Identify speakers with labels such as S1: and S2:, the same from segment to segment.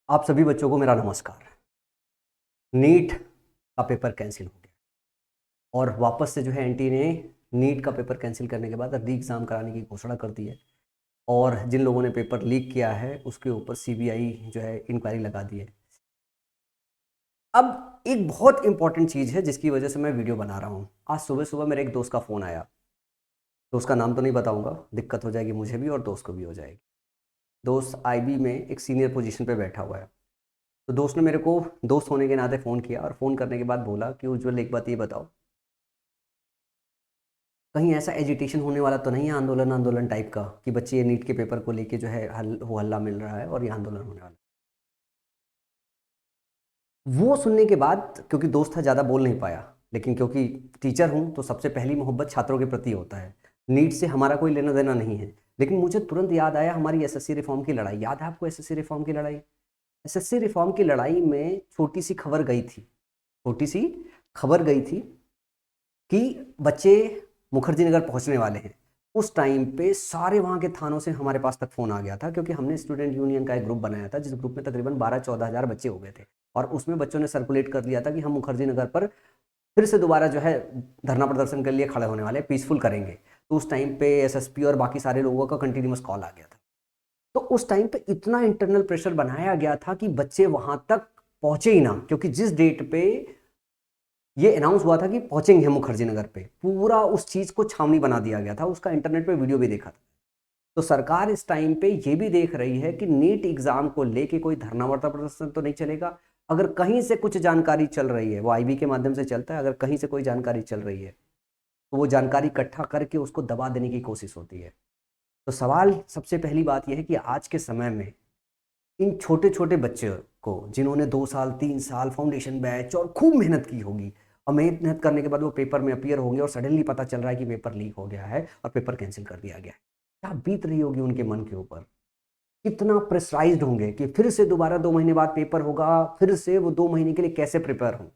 S1: आप सभी बच्चों को मेरा नमस्कार। नीट का पेपर कैंसिल हो गया और वापस से जो है एनटी ने नीट का पेपर कैंसिल करने के बाद री एग्ज़ाम कराने की घोषणा कर दी है। और जिन लोगों ने पेपर लीक किया है उसके ऊपर सीबीआई जो है इंक्वायरी लगा दी है। अब एक बहुत इंपॉर्टेंट चीज़ है जिसकी वजह से मैं वीडियो बना रहा हूँ। आज सुबह सुबह मेरे एक दोस्त का फ़ोन आया। दोस्त का नाम तो नहीं बताऊंगा, दिक्कत हो जाएगी मुझे भी और दोस्त को भी हो जाएगी। दोस्त आईबी में एक सीनियर पोजीशन पे बैठा हुआ है। तो दोस्त ने मेरे को दोस्त होने के नाते फ़ोन किया और फ़ोन करने के बाद बोला कि उज्जवल, एक बात ये बताओ, कहीं ऐसा एजिटेशन होने वाला तो नहीं है, आंदोलन आंदोलन टाइप का, कि बच्चे ये नीट के पेपर को लेके जो है हो हल्ला मिल रहा है और ये आंदोलन होने वाला है। वो सुनने के बाद, क्योंकि दोस्त था, ज़्यादा बोल नहीं पाया, लेकिन क्योंकि टीचर हूँ तो सबसे पहली मोहब्बत छात्रों के प्रति होता है। नीट से हमारा कोई लेना देना नहीं है, लेकिन मुझे तुरंत याद आया हमारी एसएससी रिफॉर्म की लड़ाई। याद है आपको एसएससी रिफॉर्म की लड़ाई? एसएससी रिफॉर्म की लड़ाई में छोटी सी खबर गई थी, छोटी सी खबर गई थी कि बच्चे मुखर्जी नगर पहुंचने वाले हैं। उस टाइम पे सारे वहाँ के थानों से हमारे पास तक फ़ोन आ गया था, क्योंकि हमने स्टूडेंट यूनियन का एक ग्रुप बनाया था जिस ग्रुप में तकरीबन 12-14 हज़ार बच्चे हो गए थे। और उसमें बच्चों ने सर्कुलेट कर दिया था कि हम मुखर्जी नगर पर फिर से दोबारा जो है धरना प्रदर्शन के लिए खड़े होने वाले, पीसफुल करेंगे। तो उस टाइम पे एसएसपी और बाकी सारे लोगों का कंटिन्यूस कॉल आ गया था। तो उस टाइम पे इतना इंटरनल प्रेशर बनाया गया था कि बच्चे वहां तक पहुंचे ही ना, क्योंकि जिस डेट पे ये अनाउंस हुआ था कि पहुंचेंगे मुखर्जी नगर पे, पूरा उस चीज को छावनी बना दिया गया था। उसका इंटरनेट पे वीडियो भी देखा था। तो सरकार इस टाइम पे ये भी देख रही है कि नीट एग्जाम को लेके कोई धरना वर्ता प्रदर्शन तो नहीं चलेगा। अगर कहीं से कुछ जानकारी चल रही है, वो आईबी के माध्यम से चलता है, अगर कहीं से कोई जानकारी चल रही है तो वो जानकारी इकट्ठा करके उसको दबा देने की कोशिश होती है। तो सवाल सबसे पहली बात यह है कि आज के समय में इन छोटे छोटे बच्चे को, जिन्होंने 2 साल 3 साल फाउंडेशन बैच और खूब मेहनत की होगी, और मेहनत करने के बाद वो पेपर में अपीयर होंगे और सडनली पता चल रहा है कि पेपर लीक हो गया है और पेपर कैंसिल कर दिया गया है, क्या बीत रही होगी उनके मन के ऊपर? कितना प्रेशराइज्ड होंगे कि फिर से दोबारा 2 महीने बाद पेपर होगा, फिर से वो 2 महीने के लिए कैसे प्रिपेयर हों,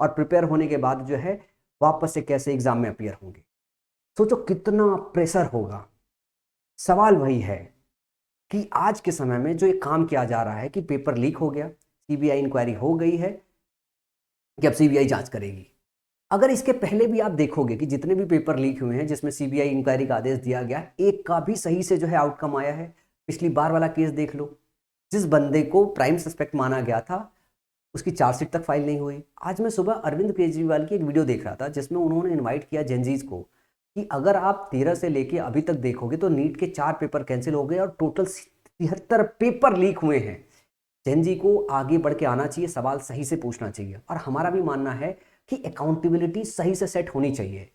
S1: और प्रिपेयर होने के बाद जो है वापस से कैसे एग्जाम में अपीयर होंगे। सोचो कितना प्रेशर होगा। सवाल वही है कि आज के समय में जो एक काम किया जा रहा है कि पेपर लीक हो गया, सीबीआई इंक्वायरी हो गई है कि अब सीबीआई जांच करेगी। अगर इसके पहले भी आप देखोगे कि जितने भी पेपर लीक हुए हैं जिसमें सीबीआई इंक्वायरी का आदेश दिया गया, एक का भी सही से जो है आउटकम आया है? पिछली बार वाला केस देख लो, जिस बंदे को प्राइम सस्पेक्ट माना गया था उसकी चार्जशीट तक फाइल नहीं हुई। आज मैं सुबह अरविंद केजरीवाल की एक वीडियो देख रहा था जिसमें उन्होंने इन्वाइट किया जेनजीज को कि अगर आप 13 से लेके अभी तक देखोगे तो नीट के 4 पेपर कैंसिल हो गए और टोटल 73 पेपर लीक हुए हैं। जेनजी को आगे बढ़ के आना चाहिए, सवाल सही से पूछना चाहिए, और हमारा भी मानना है कि अकाउंटेबिलिटी सही से सेट होनी चाहिए।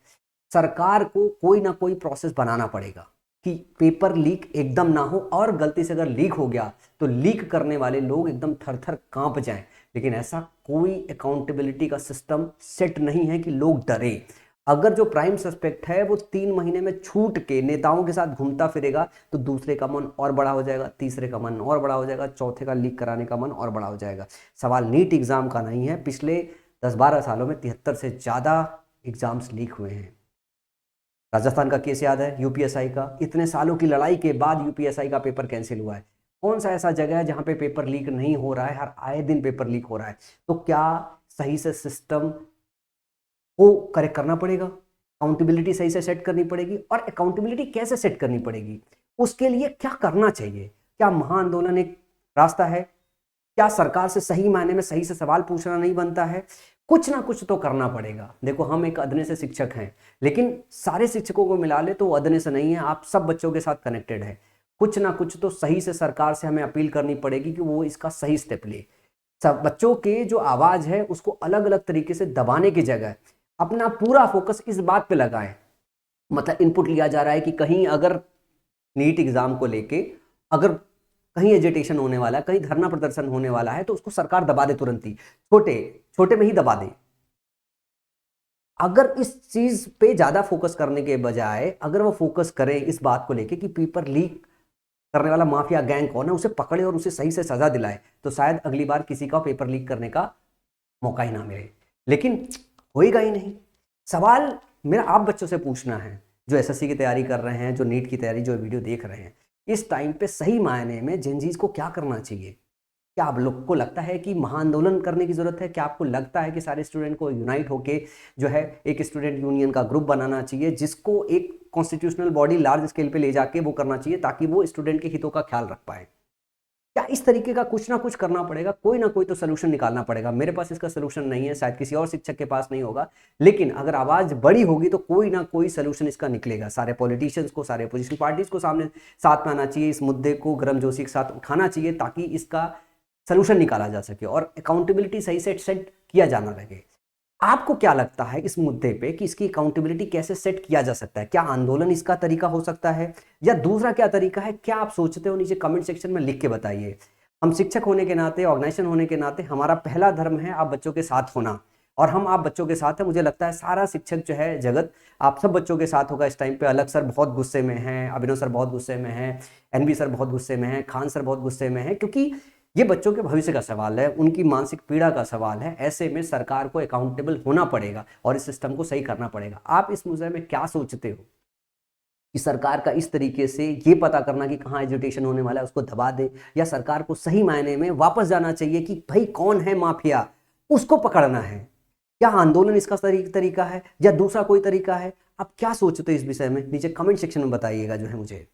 S1: सरकार को कोई ना कोई प्रोसेस बनाना पड़ेगा कि पेपर लीक एकदम ना हो, और गलती से अगर लीक हो गया तो लीक करने वाले लोग एकदम थर थर कांप जाएं। लेकिन ऐसा कोई अकाउंटेबिलिटी का सिस्टम सेट नहीं है कि लोग डरे। अगर जो प्राइम सस्पेक्ट है वो 3 महीने में छूट के नेताओं के साथ घूमता फिरेगा तो दूसरे का मन और बड़ा हो जाएगा, तीसरे का मन और बड़ा हो जाएगा, चौथे का लीक कराने का मन और बड़ा हो जाएगा। सवाल नीट एग्जाम का नहीं है। पिछले 10-12 सालों में 73 से ज़्यादा एग्जाम्स लीक हुए हैं। राजस्थान का केस याद है, यूपीएसआई का, इतने सालों की लड़ाई के बाद यूपीएसआई का पेपर कैंसिल हुआ है। कौन सा ऐसा जगह है जहां पे पेपर लीक नहीं हो रहा है? हर आए दिन पेपर लीक हो रहा है। तो क्या सही से सिस्टम को करेक्ट करना पड़ेगा, अकाउंटेबिलिटी सही से सेट करनी पड़ेगी। और अकाउंटेबिलिटी कैसे सेट करनी पड़ेगी, उसके लिए क्या करना चाहिए? क्या महाआंदोलन एक रास्ता है? क्या सरकार से सही मायने में सही से सवाल पूछना नहीं बनता है? कुछ ना कुछ तो करना पड़ेगा। देखो, हम एक अदने से शिक्षक हैं, लेकिन सारे शिक्षकों को मिला ले तो वो अदने से नहीं है, आप सब बच्चों के साथ कनेक्टेड है। कुछ ना कुछ तो सही से सरकार से हमें अपील करनी पड़ेगी कि वो इसका सही स्टेप ले। सब बच्चों के जो आवाज है उसको अलग अलग तरीके से दबाने की जगह अपना पूरा फोकस इस बात पे लगाएं। मतलब इनपुट लिया जा रहा है कि कहीं अगर नीट एग्जाम को लेके अगर कहीं एजिटेशन होने वाला है, कहीं धरना प्रदर्शन होने वाला है, तो उसको सरकार दबा दे तुरंत ही, छोटे छोटे में ही दबा दे। अगर इस चीज पे ज्यादा फोकस करने के बजाय अगर वो फोकस करें इस बात को लेके कि पेपर लीक करने वाला माफिया गैंग कौन है, उसे पकड़े और उसे सही से सजा दिलाए, तो शायद अगली बार किसी का पेपर लीक करने का मौका ही ना मिले। लेकिन होएगा ही नहीं। सवाल मेरा आप बच्चों से पूछना है जो एसएससी की तैयारी कर रहे हैं, जो नीट की तैयारी, जो वीडियो देख रहे हैं, इस टाइम पे सही मायने में जेनजीज को क्या करना चाहिए? क्या आप लोग को लगता है कि महाआंदोलन करने की जरूरत है? क्या आपको लगता है कि सारे स्टूडेंट को यूनाइट होके जो है एक स्टूडेंट यूनियन का ग्रुप बनाना चाहिए, जिसको एक कॉन्स्टिट्यूशनल बॉडी लार्ज स्केल पे ले जाके वो करना चाहिए, ताकि वो स्टूडेंट के हितों का ख्याल रख पाए? क्या इस तरीके का कुछ ना कुछ करना पड़ेगा, कोई ना कोई तो सोल्यूशन निकालना पड़ेगा। मेरे पास इसका सोल्यूशन नहीं है, शायद किसी और शिक्षक के पास नहीं होगा, लेकिन अगर आवाज बड़ी होगी तो कोई ना कोई सोल्यूशन इसका निकलेगा। सारे पॉलिटिशियंस को, सारे अपोजिशन पार्टीज को सामने साथ में आना चाहिए, इस मुद्दे को गर्मजोशी के साथ उठाना चाहिए, ताकि इसका सोल्यूशन निकाला जा सके और अकाउंटेबिलिटी सही से सेट किया जाना लगे। आपको क्या लगता है इस मुद्दे पे कि इसकी अकाउंटेबिलिटी कैसे सेट किया जा सकता है? क्या आंदोलन इसका तरीका हो सकता है, या दूसरा क्या तरीका है? क्या आप सोचते हो? नीचे कमेंट सेक्शन में लिख के बताइए। हम शिक्षक होने के नाते, ऑर्गेनाइजेशन होने के नाते, हमारा पहला धर्म है आप बच्चों के साथ होना, और हम आप बच्चों के साथ हैं। मुझे लगता है सारा शिक्षक जो है जगत आप सब बच्चों के साथ होगा इस टाइम पे। अलग सर बहुत गुस्से में हैं, अभिनव सर बहुत गुस्से में हैं, एनबी सर बहुत गुस्से में हैं, खान सर बहुत गुस्से में हैं, क्योंकि ये बच्चों के भविष्य का सवाल है, उनकी मानसिक पीड़ा का सवाल है। ऐसे में सरकार को अकाउंटेबल होना पड़ेगा और इस सिस्टम को सही करना पड़ेगा। आप इस मुद्दे में क्या सोचते हो कि सरकार का इस तरीके से ये पता करना कि कहाँ एजुटेशन होने वाला है उसको दबा दे, या सरकार को सही मायने में वापस जाना चाहिए कि भाई कौन है माफिया, उसको पकड़ना है? क्या आंदोलन इसका तरीका है, या दूसरा कोई तरीका है? आप क्या सोचते हो इस विषय में? नीचे कमेंट सेक्शन में बताइएगा जो है मुझे।